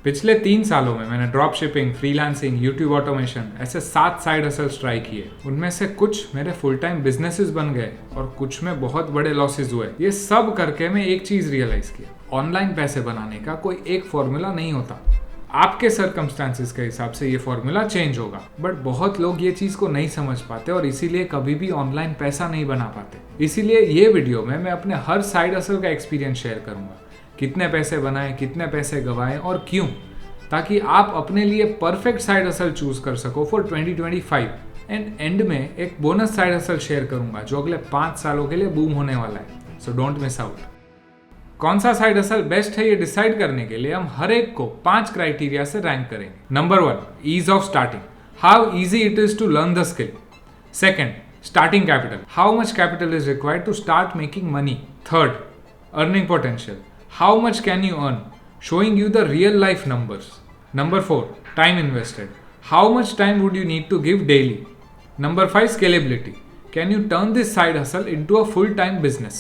पिछले 3 सालों में मैंने drop shipping, freelancing, YouTube automation ऐसे 7 साइड हसल्स ट्राई किए। उनमें से कुछ मेरे फुल टाइम बिजनेसेस बन गए और कुछ में बहुत बड़े लॉसेस हुए। ये सब करके मैं एक चीज रियलाइज किया, ऑनलाइन पैसे बनाने का कोई एक फॉर्मूला नहीं होता। आपके सर्कमस्टांसिस के हिसाब से ये फॉर्मूला चेंज होगा, बट बहुत लोग ये चीज को नहीं समझ पाते और इसीलिए कभी भी ऑनलाइन पैसा नहीं बना पाते। इसीलिए ये वीडियो में मैं अपने हर साइड हसल का एक्सपीरियंस शेयर करूंगा, कितने पैसे बनाए, कितने पैसे गवाए और क्यों, ताकि आप अपने लिए परफेक्ट साइड हसल चूज कर सको फॉर 2025। एंड में एक बोनस साइड हसल शेयर करूंगा जो अगले 5 सालों के लिए बूम होने वाला है, सो डोंट मिस आउट। कौन सा साइड हसल बेस्ट है ये डिसाइड करने के लिए हम हर एक को 5 क्राइटेरिया से रैंक करेंगे। Number 1, ease of starting, how easy it is to learn the skill. Second, starting capital, how much capital is required to start making money. Third, earning potential, how much can you earn, showing you the real life numbers. Number 4, time invested, how much time would you need to give daily. Number 5, scalability, can you turn this side hustle into a full time business.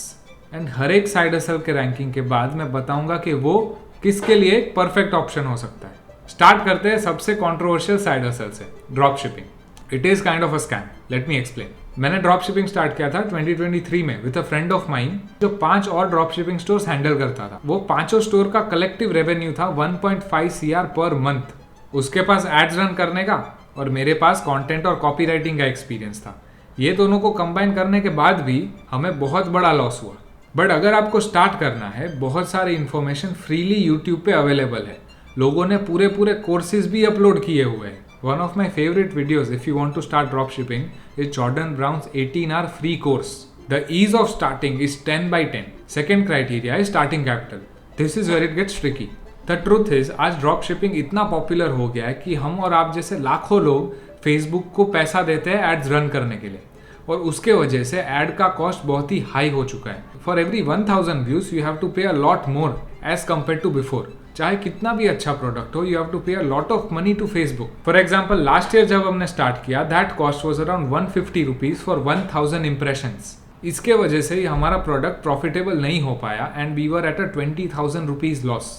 And हर एक side hustle के ranking के बाद मैं बताऊंगा कि वो किसके लिए एक परफेक्ट ऑप्शन हो सकता है। स्टार्ट करते हैं सबसे कंट्रोवर्शियल साइड हसल से, drop shipping. It is kind of a scam, let me explain. मैंने ड्रॉप शिपिंग स्टार्ट किया था 2023 में with a friend of mine जो 5 और ड्रॉप शिपिंग स्टोर्स हैंडल करता था। वो 5 स्टोर का कलेक्टिव रेवेन्यू था 1.5 CR पर मंथ। उसके पास एड्स रन करने का और मेरे पास कंटेंट और कॉपीराइटिंग का एक्सपीरियंस था। ये दोनों को कंबाइन करने के बाद भी हमें बहुत बड़ा लॉस हुआ। बट अगर आपको स्टार्ट करना है, बहुत सारी इंफॉर्मेशन फ्रीली यूट्यूब पे अवेलेबल है। लोगों ने पूरे कोर्सेज भी अपलोड किए हुए हैं। One of my favorite videos if you want to start dropshipping is Jordan Brown's 18-hour free course. The ease of starting is 10 by 10. Second criteria is starting capital. This is where it gets tricky. The truth is आज dropshipping इतना popular हो गया है कि हम और आप जैसे लाखों लोग Facebook को पैसा देते हैं एड्स रन करने के लिए, और उसके वजह से एड का कॉस्ट बहुत ही हाई हो चुका है। For every 1000 views you have to pay a lot more as compare to before. चाहे कितना भी अच्छा प्रोडक्ट हो, you have to pay a lot of money to Facebook. For example, last year जब हमने स्टार्ट किया, that cost was around 150 rupees for 1000 impressions. इसके वजह से ही हमारा प्रोडक्ट प्रॉफिटेबल नहीं हो पाया and we were at a 20,000 rupees loss.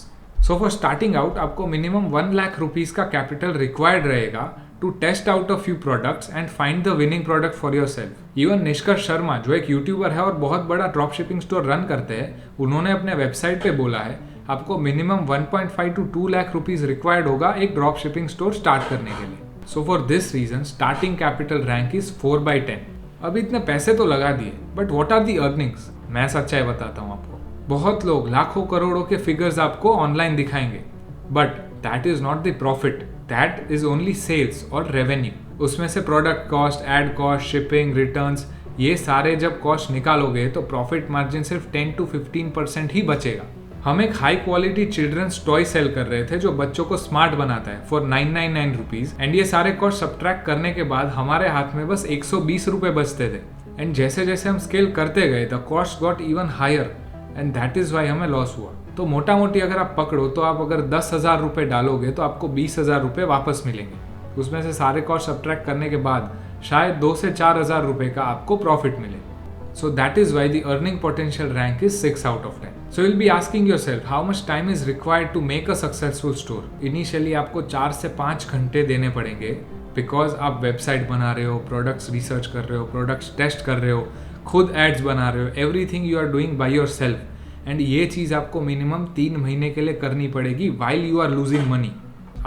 So for starting out आपको मिनिमम 1 लाख रुपीज का कैपिटल रिक्वायर्ड रहेगा to test out a few products and find the winning product for yourself. Even निष्कर्ष शर्मा जो एक YouTuber है और बहुत बड़ा ड्रॉप शिपिंग स्टोर रन करते हैं, उन्होंने अपने वेबसाइट पे बोला है आपको minimum 1.5 to 2 lakh rupees required होगा एक ड्रॉप शिपिंग स्टोर स्टार्ट करने के लिए। So for this reason starting capital rank is 4 by 10। अब इतने पैसे तो लगा दिए, but what are the earnings? मैं सच्चाई बताता हूँ आपको। बहुत लोग लाखों करोड़ों के फिगर्स आपको ऑनलाइन दिखाएंगे, but that is not the profit, that is only sales और रेवेन्यू। उसमें से product cost, ad cost, shipping, returns, ये सारे जब कॉस्ट निकालोगे तो प्रॉफिट मार्जिन सिर्फ 10 to 15% ही बचेगा। हम एक high quality children's toy sell कर रहे थे जो बच्चों को स्मार्ट बनाता है फॉर 999 रुपीज, एंड ये सारे कॉस्ट सब्ट्रैक्ट करने के बाद हमारे हाथ में बस 120 रुपए बचते थे। एंड जैसे जैसे हम स्केल करते गए the cost got even higher and that is why हमें लॉस हुआ। तो मोटा मोटी अगर आप पकड़ो तो आप अगर 10,000 रुपए डालोगे तो आपको 20,000 रुपए वापस मिलेंगे। उसमें से सारे कॉस्ट सब्ट्रैक्ट करने के बाद शायद 2 से 4,000 रुपए का आपको प्रॉफिट मिले। So that is why the earning potential rank is 6 out of 10. So you'll be asking yourself how much time is required to make a successful store. Initially आपको 4 से 5 घंटे देने पड़ेंगे बिकॉज आप वेबसाइट बना रहे हो, प्रोडक्ट्स रिसर्च कर रहे हो, प्रोडक्ट्स टेस्ट कर रहे हो, खुद एड्स बना रहे हो, everything you are doing by yourself. And ये चीज़ आपको मिनिमम 3 महीने के लिए करनी पड़ेगी while you are losing money.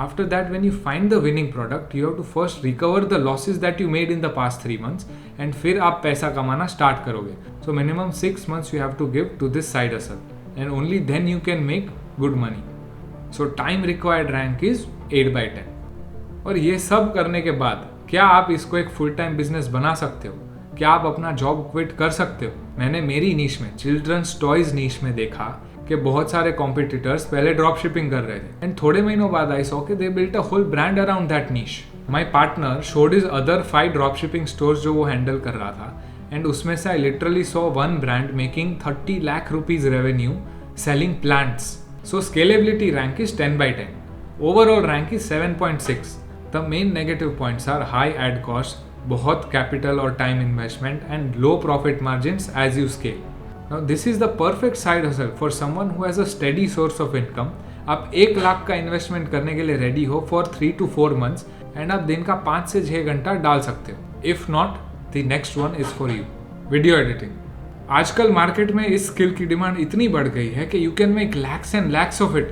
After that, when you find the winning product, you have to first recover the losses that you made in the past 3 months, and फिर आप पैसा कमाना स्टार्ट करोगे। So minimum 6 months you have to give to this side hustle, and only then you can make good money. So time required rank is 8 by 10. और ये सब करने के बाद क्या आप इसको एक फुल टाइम बिजनेस बना सकते हो? क्या आप अपना जॉब क्विट कर सकते हो? मैंने मेरी नीश में, चिल्ड्रंस टॉयज नीश में देखा कि बहुत सारे कॉम्पिटिटर्स पहले ड्रॉप शिपिंग कर रहे थे एंड थोड़े महीनों बाद आई सॉ के they built a whole brand around that niche. My partner showed his other 5 drop shipping stores जो वो हैंडल कर रहा था, एंड उसमें से I literally saw one brand making 30 lakh rupees revenue selling plants. So scalability rank is 10 by 10. Overall rank is 7.6. The main negative points are high ad cost, बहुत कैपिटल और time investment, and low profit margins as you scale. Now this is the perfect side hustle for someone who has a steady source of income आप 1 लाख का investment करने के लिए ready हो for 3 to 4 months and आप दिन का 5 से 6 घंटा डाल सकते हो। If not, the next one is for you, video editing. आजकल मार्केट में इस स्किल की डिमांड इतनी बढ़ गई है कि you can make lakhs and lakhs of it,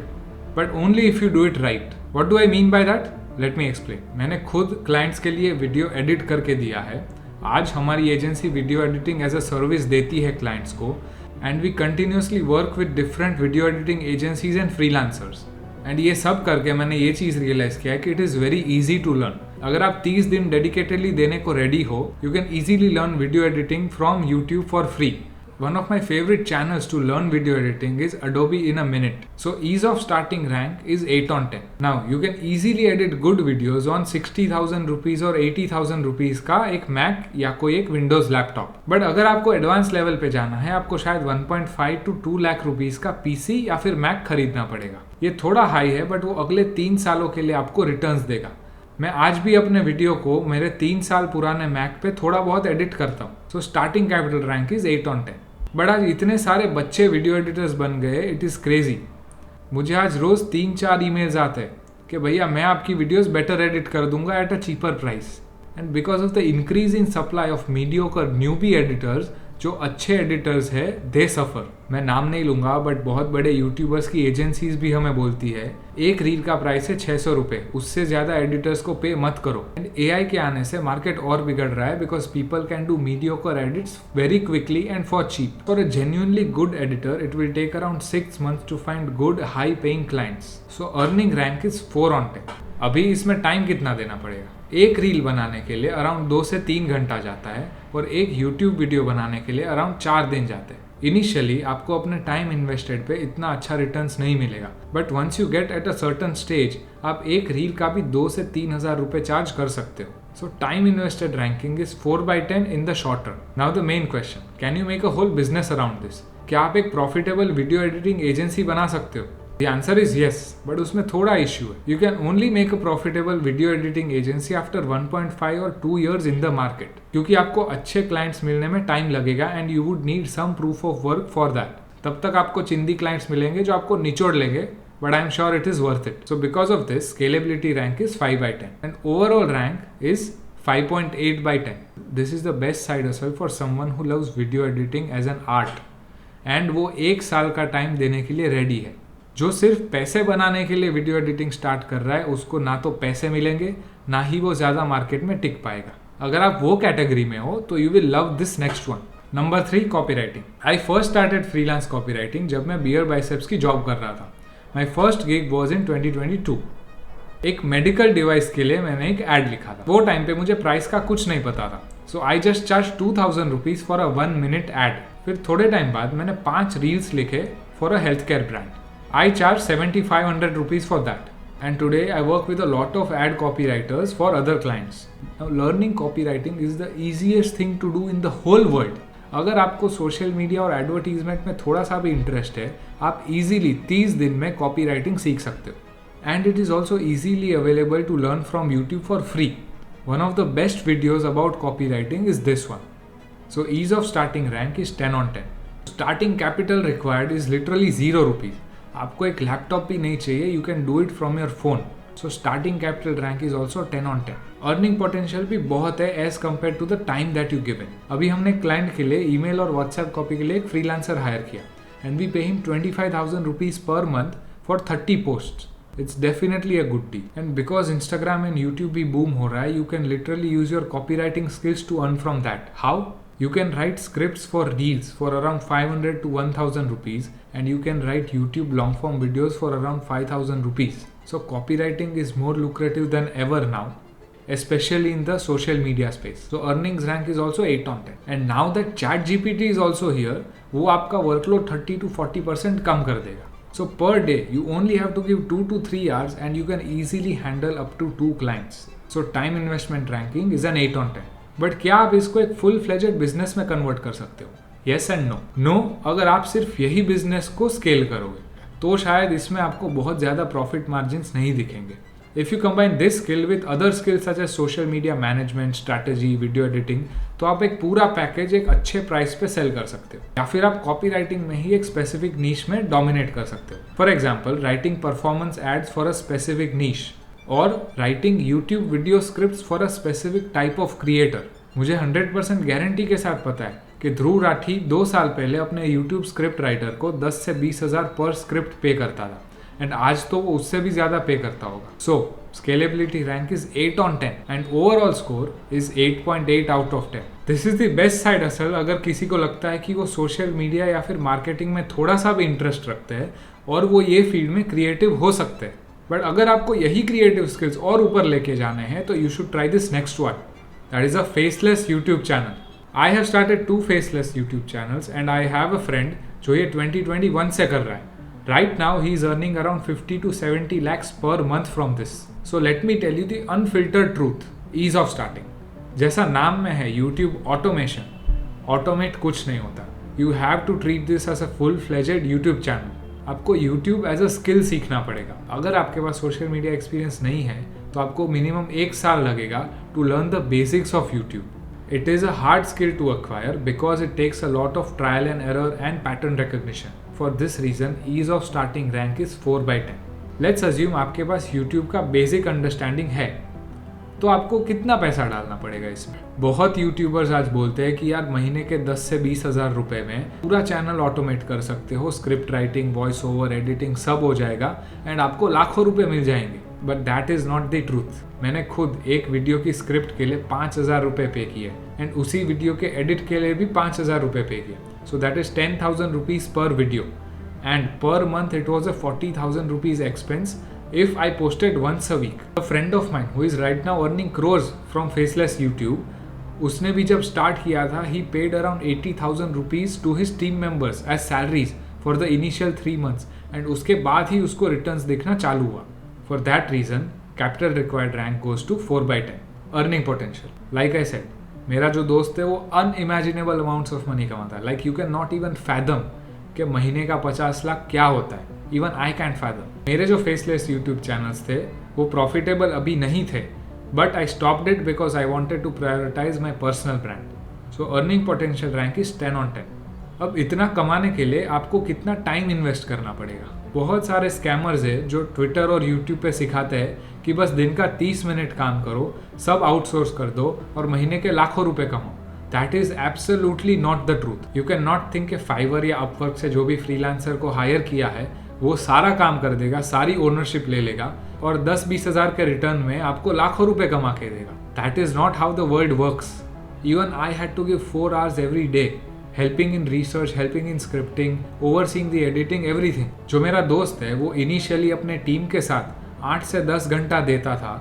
but only if you do it right. What do I mean by that? Let me explain. मैंने खुद क्लाइंट्स के लिए वीडियो एडिट करके दिया है। आज हमारी agency video editing as a service देती है क्लाइंट्स को, and we continuously work with different video editing agencies and freelancers. And ये सब करके मैंने ये चीज़ रियलाइज किया है कि it is very easy to learn. अगर आप 30 दिन डेडिकेटेडली देने को रेडी हो, you can easily learn video editing from YouTube for free. One of my favorite channels to learn video editing is Adobe in a minute. So ease of starting rank is 8 on 10. Now you can easily edit good videos on 60,000 rupees और 80,000 rupees का एक Mac या कोई एक Windows laptop. But अगर आपको advance level पे जाना है, आपको शायद 1.5 to 2 लाख रुपीस का PC या फिर Mac खरीदना पड़ेगा। ये थोड़ा हाई है, बट वो अगले 3 सालों के लिए आपको रिटर्न्स देगा। मैं आज भी अपने वीडियो को मेरे 3 साल पुराने मैक पे थोड़ा बहुत एडिट करता हूँ। सो starting capital rank is 8 on 10। But आज इतने सारे बच्चे वीडियो एडिटर्स बन गए, इट इज़ क्रेजी। मुझे आज रोज़ 3-4 ईमेल्स आते हैं कि भैया मैं आपकी वीडियोस बेटर एडिट कर दूंगा at a cheaper price. And because of the increase in supply of mediocre newbie editors, जो अच्छे एडिटर्स है दे सफ़र। मैं नाम नहीं लूंगा, बट बहुत बड़े यूट्यूबर्स की एजेंसीज भी हमें बोलती है एक रील का प्राइस है 600 रुपये, उससे ज़्यादा एडिटर्स को पे मत करो। एंड AI के आने से मार्केट और बिगड़ रहा है, because people can do mediocre edits very quickly and for cheap. For a genuinely good editor it will take around 6 months to find good high paying clients. So earning rank is 4 on 10। अभी इसमें time कितना देना पड़ेगा? एक reel बनाने के लिए around 2 से 3 घंटा जाता है, और एक यूट्यूब वीडियो बनाने के लिए अराउंड 4 दिन जाते हैं। इनिशियली आपको अपने टाइम इन्वेस्टेड पे इतना अच्छा रिटर्न्स नहीं मिलेगा, but once you get at a certain stage, आप एक रील का भी 2 से 3 हज़ार रुपये चार्ज कर सकते हो। So time invested ranking is 4/10 in the short term. Now the main question, can you make a whole business around this? क्या आप एक प्रॉफिटेबल वीडियो एडिटिंग एजेंसी बना सकते हो? The answer is yes, but उसमें थोड़ा इश्यू है। You can only make a profitable video editing agency after 1.5 or 2 years in the market, क्योंकि आपको अच्छे क्लाइंट्स मिलने में टाइम लगेगा and you would need some proof of work for that। तब तक आपको चिंदी क्लाइंट्स मिलेंगे जो आपको निचोड़ लेंगे, but I am sure it is worth it। So because of this, scalability rank is 5/10 and overall rank is 5.8/10। This is the best side hustle for someone who loves video editing as an art, and वो 1 साल का time देने के लिए ready है। जो सिर्फ पैसे बनाने के लिए वीडियो एडिटिंग स्टार्ट कर रहा है, उसको ना तो पैसे मिलेंगे, ना ही वो ज़्यादा मार्केट में टिक पाएगा। अगर आप वो कैटेगरी में हो तो you will love this next one. Number 3, copywriting. I first started freelance copywriting जब मैं बियर बाइसेप्स की जॉब कर रहा था। My first gig was in 2022। एक मेडिकल डिवाइस के लिए मैंने एक एड लिखा था। वो टाइम पे मुझे प्राइस का कुछ नहीं पता था, so I just charge 2000 rupees for a 1 minute ad. फिर थोड़े टाइम बाद मैंने 5 रील्स लिखे for a health care brand. I charge 7,500 rupees for that, and today I work with a lot of ad copywriters for other clients. Now learning copywriting is the easiest thing to do in the whole world. अगर आपको social media और advertisement में थोड़ा सा भी interest है, आप easily 30 दिन में कॉपी राइटिंग सीख सकते हो। And it is also easily available to learn from YouTube for free. One of the best videos about copy writing is this one. So ease of starting rank is 10 on 10। Starting capital required is literally 0 rupees. आपको एक laptop भी नहीं चाहिए, you can do it from your phone. So starting capital rank is also 10 on 10। Earning potential भी बहुत है as compare to the time that you given. अभी हमने क्लाइंट के लिए ईमेल और व्हाट्सएप कॉपी के लिए एक फ्रीलांसर हायर किया, and we pay him 25,000 rupees per month for 30 post. It's definitely a good deal. And because Instagram and YouTube भी बूम हो रहा है, you can literally use your copy writing skills to earn from that. How? You can write scripts for reels for around 500 to 1,000 rupees, and you can write YouTube long form videos for around 5,000 rupees. So copywriting is more lucrative than ever now, especially in the social media space. So earnings rank is also 8 on 10. And now that ChatGPT is also here, वो आपका workload 30 to 40% कम कर देगा. So per day, you only have to give 2 to 3 hours and you can easily handle up to 2 clients. So time investment ranking is an 8 on 10. But क्या आप इसको एक full fledged business में convert कर सकते हो? Yes and no. नो, अगर आप सिर्फ यही बिजनेस को स्केल करोगे तो शायद इसमें आपको बहुत ज़्यादा प्रॉफिट मार्जिन्स नहीं दिखेंगे। If you combine this skill with other skills such as social media management, strategy, video editing, तो आप एक पूरा पैकेज एक अच्छे प्राइस पे सेल कर सकते हो। या फिर आप कॉपी राइटिंग में ही एक स्पेसिफिक नीश में डोमिनेट कर सकते हो। For example, writing performance ads for a specific niche और writing YouTube video scripts for a specific type of creator. मुझे 100% गारंटी के साथ पता है कि ध्रुव राठी 2 साल पहले अपने यूट्यूब स्क्रिप्ट राइटर को 10 से 20 हज़ार पर स्क्रिप्ट पे करता था, एंड आज तो वो उससे भी ज़्यादा पे करता होगा। So scalability rank is 8 on 10 and overall score is 8.8 out of 10। This is the best side hustle अगर किसी को लगता है कि वो सोशल मीडिया या फिर मार्केटिंग में थोड़ा सा भी इंटरेस्ट रखते हैं और वो ये फील्ड में क्रिएटिव हो सकते हैं। बट अगर आपको यही क्रिएटिव स्किल्स और ऊपर लेके जाने हैं तो you should try this next one, that is a faceless YouTube channel. I have started 2 faceless YouTube channels and I have a friend जो ये 2021 से कर रहा है। Right now he is earning around 50 to 70 lakhs per month from this. So let me tell you the unfiltered truth, ease of starting. जैसा नाम में है YouTube automation, automate कुछ नहीं होता। You have to treat this as a full-fledged YouTube channel. आपको YouTube as a skill सीखना पड़ेगा। अगर आपके पास सोशल मीडिया एक्सपीरियंस नहीं है तो आपको मिनिमम 1 साल लगेगा to learn the basics of YouTube. It is a hard skill to acquire because it takes a lot of trial and error and pattern recognition. For this reason, ease of starting rank is 4/10. Let's assume आपके पास YouTube का basic understanding है, तो आपको कितना पैसा डालना पड़ेगा इसमें? बहुत यूट्यूबर्स आज बोलते हैं कि यार महीने के 10 से 20 हज़ार रुपये में पूरा चैनल ऑटोमेट कर सकते हो, script writing, voice over, editing सब हो जाएगा एंड आपको लाखों रुपए मिल जाएंगे। But that is not the truth. मैंने खुद एक वीडियो की स्क्रिप्ट के लिए 5,000 रुपये पे किए एंड उसी वीडियो के एडिट के लिए भी 5,000 रुपये पे किए। So that is 10,000 rupees per video, and per month it was a 40,000 rupees expense if I posted once a week. A friend of mine who is right now earning crores from faceless YouTube, उसने भी जब start किया था he paid around 80,000 rupees to his team members as salaries for the initial 3 months, and उसके बाद ही उसको returns दिखना चालू हुआ। For that reason, capital required rank goes to 4/10. Earning potential, like I said, मेरा जो दोस्त है वो अनइमेजिनेबल अमाउंट्स ऑफ मनी कमाता है। Like you can not even fathom कि महीने का 50 लाख क्या होता है। Even I can fathom. मेरे जो फेसलेस यूट्यूब चैनल्स थे वो प्रॉफिटेबल अभी नहीं थे, but I stopped it because I wanted to prioritise my personal brand. So earning potential rank is 10 on 10। अब इतना कमाने के लिए आपको कितना टाइम इन्वेस्ट करना पड़ेगा? बहुत सारे स्कैमर्स है जो ट्विटर और यूट्यूब पे सिखाते हैं कि बस दिन का 30 मिनट काम करो, सब आउटसोर्स कर दो और महीने के लाखों रुपए कमाओ। That is absolutely not the truth. You can not think कि फाइवर या अपवर्क से जो भी फ्रीलांसर को हायर किया है वो सारा काम कर देगा, सारी ओनरशिप ले लेगा और 10-20 हज़ार के रिटर्न में आपको लाखों रुपए कमा के देगा। That is not how the world works. Even I had to give 4 hours every day, helping in research, helping in scripting, overseeing the editing, everything. जो मेरा दोस्त है वो इनिशियली अपने टीम के साथ 8 से 10 घंटा देता था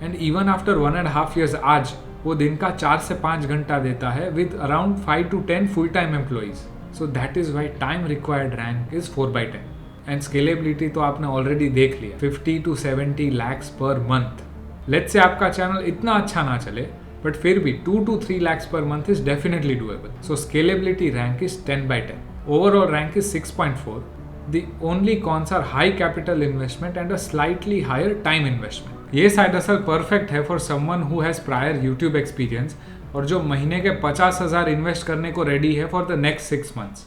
एंड इवन आफ्टर 1.5 years आज वो दिन का 4 से 5 घंटा देता है with around 5 to 10 full time employees. So that is why time required rank is 4/10। And scalability तो आपने ऑलरेडी देख लिया, 50 to 70 lakhs per month. Let's say आपका चैनल इतना अच्छा ना चले बट फिर भी 2 to 3 lakhs per month is definitely doable. So scalability rank is 10/10. Overall rank is 6.4. The only cons are high capital investment and a slightly higher time investment. ये side hustle perfect है for someone who has prior YouTube experience और जो महीने के 50,000 invest करने को ready है for the next 6 months.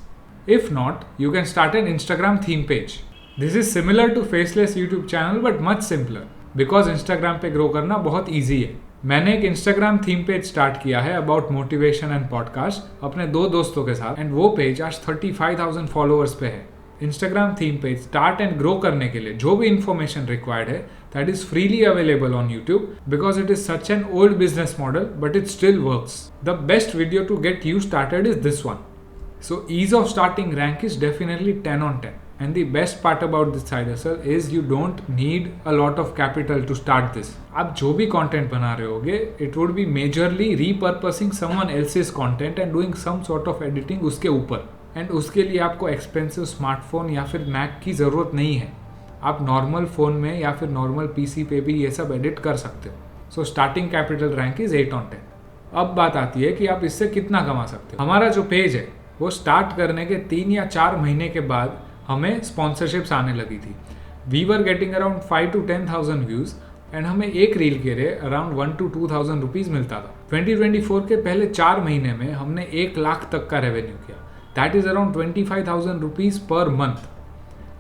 If not, you can start an Instagram theme page. This is similar to faceless YouTube channel but much simpler because Instagram पे grow करना बहुत ईजी है। मैंने एक इंस्टाग्राम थीम पेज स्टार्ट किया है about motivation and podcast अपने 2 दोस्तों के साथ एंड वो पेज आज 35,000 फॉलोअर्स पे है। Instagram theme page start and grow करने के लिए जो भी इंफॉर्मेशन रिक्वायर्ड है that is freely available on YouTube because it is such an old business model but it still works. The best video to get you started is this one. So ease of starting rank is definitely 10 on 10. And the best part about this side hustle is you don't need a lot of capital to start this. आप जो भी content बना रहे होगे, it would be majorly repurposing someone else's content and doing some sort of editing उसके ऊपर. And उसके लिए आपको expensive smartphone या फिर Mac की ज़रूरत नहीं है। आप normal phone में या फिर normal PC पे भी ये सब edit कर सकते हो। So starting capital rank is 8 on 10. अब बात आती है कि आप इससे कितना कमा सकते हो। हमारा जो पेज है वो स्टार्ट करने के 3 या 4 महीने के बाद हमें स्पॉन्सरशिप्स आने लगी थी। We were getting around 5 to 10,000 views and हमें एक रील के लिए अराउंड 1 to 2,000 रुपीज मिलता था। 2024 के पहले 4 महीने में हमने 1 लाख तक का रेवेन्यू किया, that is around 25,000 rupees per month.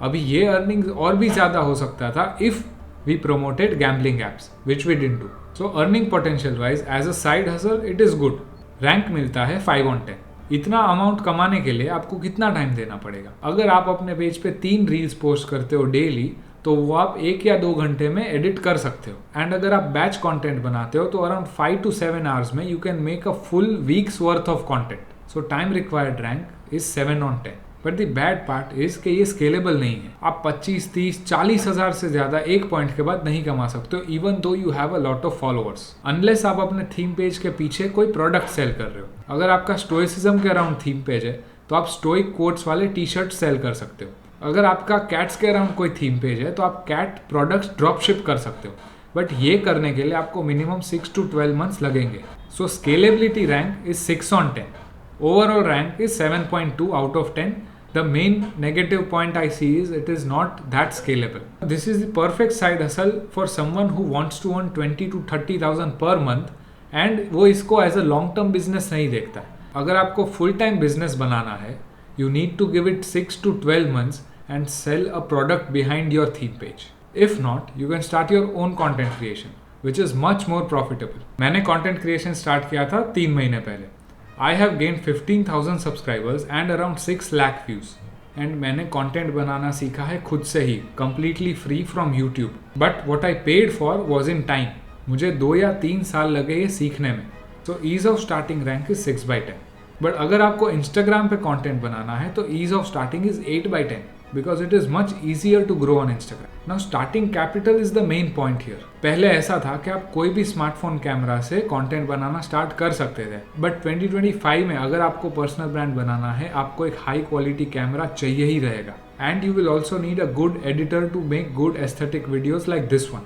अभी ये अर्निंग और भी ज़्यादा हो सकता था if we promoted gambling apps, which we didn't do. So earning potential wise as a side hustle it is good. Rank मिलता है 5 on 10। इतना अमाउंट कमाने के लिए आपको कितना टाइम देना पड़ेगा? अगर आप अपने पेज पे 3 रील्स पोस्ट करते हो डेली तो वो आप 1 या 2 घंटे में एडिट कर सकते हो। एंड अगर आप बैच कंटेंट बनाते हो तो अराउंड 5 to 7 आवर्स में you can make a full weeks worth of content. So time required rank is 7 on 10। But the bad part is कि ये स्केलेबल नहीं है। आप 25, 30, 40 हजार से ज्यादा एक पॉइंट के बाद नहीं कमा सकते हो, even though you have a lot of followers, unless आप अपने थीम पेज के पीछे कोई प्रोडक्ट सेल कर रहे हो। अगर आपका स्टोइसिज्म के अराउंड थीम पेज है तो आप स्टोइक कोट्स वाले टी शर्ट सेल कर सकते हो। अगर आपका कैट्स के अराउंड कोई थीम पेज है तो आप कैट प्रोडक्ट्स ड्रॉप शिप कर सकते हो। बट ये करने के लिए आपको मिनिमम 6 to 12 मंथ्स लगेंगे। So scalability rank is 6 on 10। Overall rank is 7.2 out of 10। The main negative point I see is it is not that scalable. This is the perfect side hustle for someone who wants to earn 20 to 30,000 per month and वो इसको as a long term business नहीं देखता है। अगर आपको full time business बनाना है, you need to give it 6 to 12 months and sell a product behind your theme page. If not, you can start your own content creation, which is much more profitable. मैंने content creation start किया था 3 महीने पहले। I have gained 15,000 subscribers and around 6 lakh views. And मैंने content बनाना सीखा है खुद से ही, completely free from YouTube. But what I paid for was in time. मुझे 2 या 3 साल लगे ये सीखने में। So ease of starting rank is 6/10. But अगर आपको Instagram पे content बनाना है तो ease of starting is 8/10. Because it is much easier to grow on Instagram. Now starting capital is the main point here. पहले ऐसा था कि आप कोई भी स्मार्टफोन कैमरा से कंटेंट बनाना स्टार्ट कर सकते थे, बट 2025 में अगर आपको पर्सनल ब्रांड बनाना है आपको एक हाई क्वालिटी कैमरा चाहिए ही रहेगा। And you will also need a good editor to make good aesthetic videos like this one.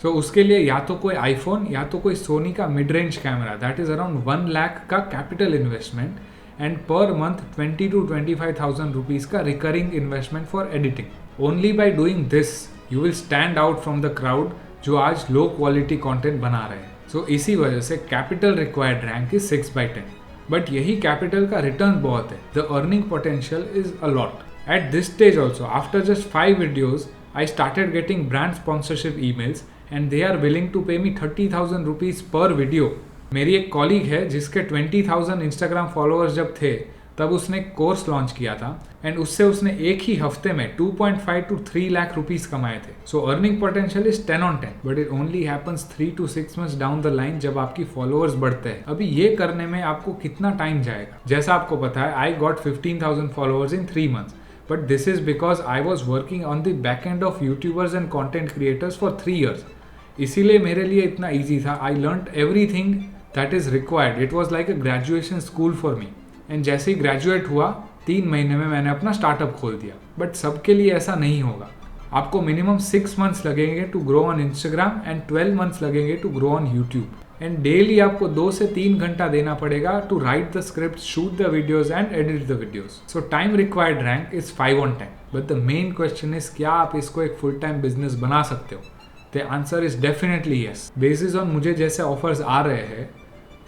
So उसके लिए या तो कोई आईफोन या तो कोई सोनी का mid range camera, that is around 1 lakh का capital investment and per month 20 to 25,000 rupees का recurring investment for editing. Only by doing this you will stand out from the crowd जो आज low quality content बना रहे हैं। So इसी वजह से capital required rank is 6/10. But यही capital का return बहुत है। The earning potential is a lot. At this stage also, after just 5 videos, I started getting brand sponsorship emails and they are willing to pay me 30,000 rupees per video. मेरी एक colleague है जिसके 20,000 Instagram followers जब थे तब उसने एक course launch किया था एंड उससे उसने एक ही हफ्ते में 2.5 to 3 लाख रुपीस कमाए थे। So earning potential is 10 on 10, but it only happens 3 to 6 months down the line जब आपकी फॉलोअर्स बढ़ते हैं। अभी ये करने में आपको कितना टाइम जाएगा? जैसा आपको पता है I got 15,000 followers in 3 months, but this is because I was working on the back end of YouTubers and content creators for 3 years। इसीलिए मेरे लिए इतना ईजी था। I learn everything that is required. It was like a graduation school for me. And जैसे ही graduate हुआ 3 महीने में मैंने अपना स्टार्टअप खोल दिया। बट सबके लिए ऐसा नहीं होगा। आपको मिनिमम 6 months लगेंगे to grow on Instagram and 12 months लगेंगे to grow on YouTube. And daily आपको 2 से 3 घंटा देना पड़ेगा to write the script, shoot the videos and edit the videos. So time required rank is 5 on 10. But the main question is क्या आप इसको एक फुल टाइम बिजनेस बना सकते हो? The answer is definitely yes. Basis on मुझे जैसे offers आ रहे हैं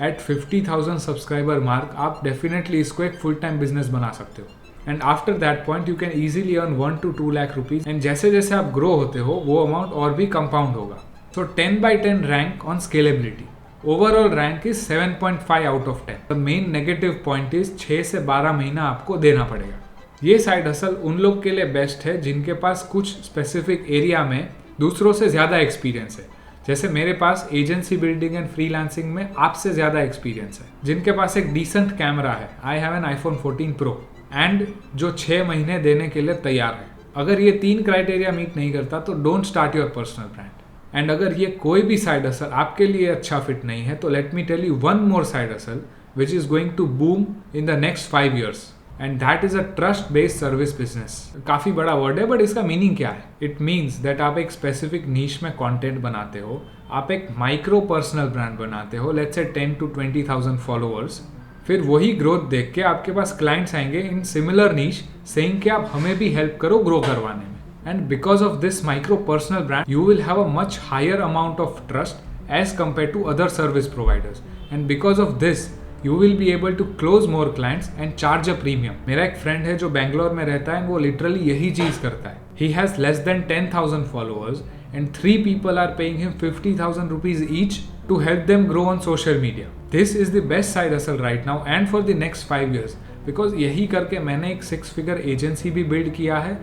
एट 50,000 सब्सक्राइबर मार्क आप डेफिनेटली इसको एक फुल टाइम बिजनेस बना सकते हो। And after that point you can easily earn 1 to 2 lakh rupees. And जैसे जैसे आप ग्रो होते हो वो अमाउंट और भी कंपाउंड होगा। सो 10/10 rank on scalability. Overall rank is 7.5 out of 10। The main negative point is 6 से 12 महीना आपको देना पड़ेगा। ये साइड हसल उन लोग के लिए बेस्ट है जिनके पास कुछ स्पेसिफिक एरिया में दूसरों से ज्यादा एक्सपीरियंस है। जैसे मेरे पास एजेंसी बिल्डिंग एंड फ्रीलांसिंग में आपसे ज़्यादा एक्सपीरियंस है, जिनके पास एक डिसेंट कैमरा है, I have an iPhone 14 Pro, and जो 6 महीने देने के लिए तैयार है। अगर ये 3 क्राइटेरिया मीट नहीं करता तो don't start your personal brand. And अगर ये कोई भी साइड हसल आपके लिए अच्छा फिट नहीं है तो let me tell you one more side hustle which is going to boom in the next 5 years, and that is a trust based service business. काफ़ी बड़ा वर्ड है बट इसका मीनिंग क्या है? इट मीन्स दैट आप एक specific नीश में content बनाते हो, आप एक माइक्रो पर्सनल ब्रांड बनाते हो, लेट्स से 10 to 20,000 फॉलोअर्स। फिर वही ग्रोथ देख के आपके पास क्लाइंट्स आएंगे इन सिमिलर नीश सेइंग कि आप हमें भी हेल्प करो ग्रो करवाने में। And because of this micro personal brand, you will have a much higher amount of trust as compared to other service providers. And because of this, you will be able to close more clients and charge a premium. मेरा एक friend है जो बैंगलोर में रहता है, वो literally यही चीज करता है. He has less than 10,000 followers and 3 people are paying him 50,000 rupees each to help them grow on social media. This is the best side hustle right now and for the next 5 years. Because यही करके मैंने एक 6-figure agency भी build किया है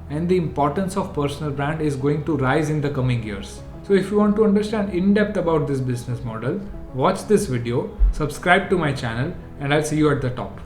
and the importance of personal brand is going to rise in the coming years. So if you want to understand in depth about this business model, watch this video, subscribe to my channel, and I'll see you at the top.